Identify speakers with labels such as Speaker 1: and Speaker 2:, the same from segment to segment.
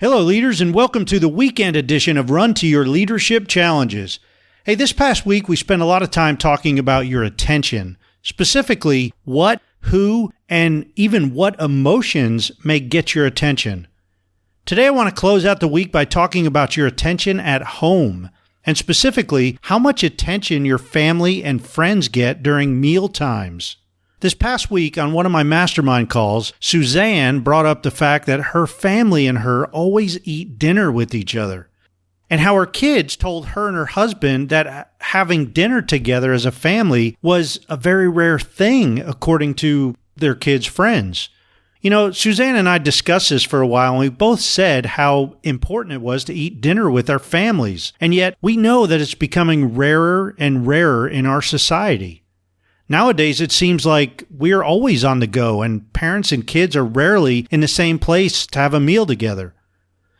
Speaker 1: Hello, leaders, and welcome to the weekend edition of Run to Your Leadership Challenges. Hey, this past week we spent a lot of time talking about your attention, specifically what, who, and even what emotions may get your attention. Today I want to close out the week by talking about your attention at home, and specifically how much attention your family and friends get during meal times. This past week on one of my mastermind calls, Suzanne brought up the fact that her family and her always eat dinner with each other, and how her kids told her and her husband that having dinner together as a family was a very rare thing, according to their kids' friends. You know, Suzanne and I discussed this for a while, and we both said how important it was to eat dinner with our families, and yet we know that it's becoming rarer and rarer in our society. Nowadays, it seems like we're always on the go, and parents and kids are rarely in the same place to have a meal together.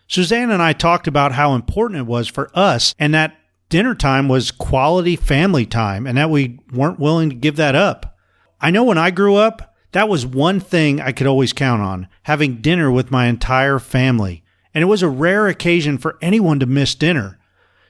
Speaker 1: Suzanne and I talked about how important it was for us, and that dinner time was quality family time, and that we weren't willing to give that up. I know when I grew up, that was one thing I could always count on, having dinner with my entire family. And it was a rare occasion for anyone to miss dinner.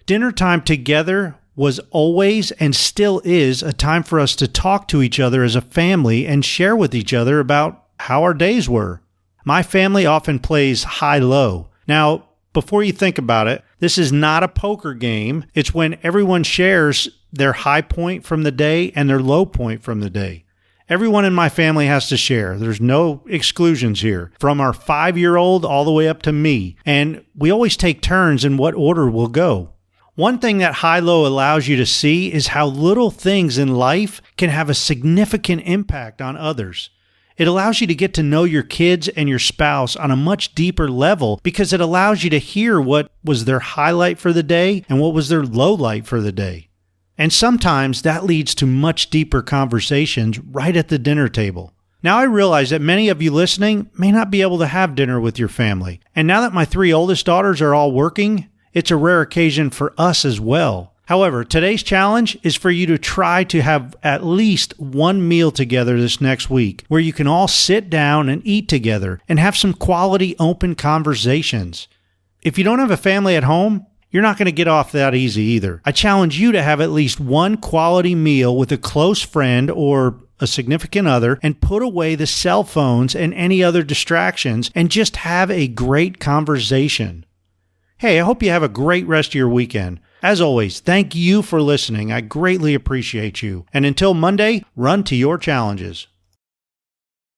Speaker 1: Dinner time together was always and still is a time for us to talk to each other as a family and share with each other about how our days were. My family often plays high-low. Now, before you think about it, this is not a poker game. It's when everyone shares their high point from the day and their low point from the day. Everyone in my family has to share. There's no exclusions here, from our 5-year-old all the way up to me. And we always take turns in what order we'll go. One thing that high-low allows you to see is how little things in life can have a significant impact on others. It allows you to get to know your kids and your spouse on a much deeper level because it allows you to hear what was their highlight for the day and what was their low light for the day. And sometimes that leads to much deeper conversations right at the dinner table. Now I realize that many of you listening may not be able to have dinner with your family. And now that my 3 oldest daughters are all working, it's a rare occasion for us as well. However, today's challenge is for you to try to have at least one meal together this next week where you can all sit down and eat together and have some quality open conversations. If you don't have a family at home, you're not going to get off that easy either. I challenge you to have at least one quality meal with a close friend or a significant other and put away the cell phones and any other distractions and just have a great conversation. Hey, I hope you have a great rest of your weekend. As always, thank you for listening. I greatly appreciate you. And until Monday, run to your challenges.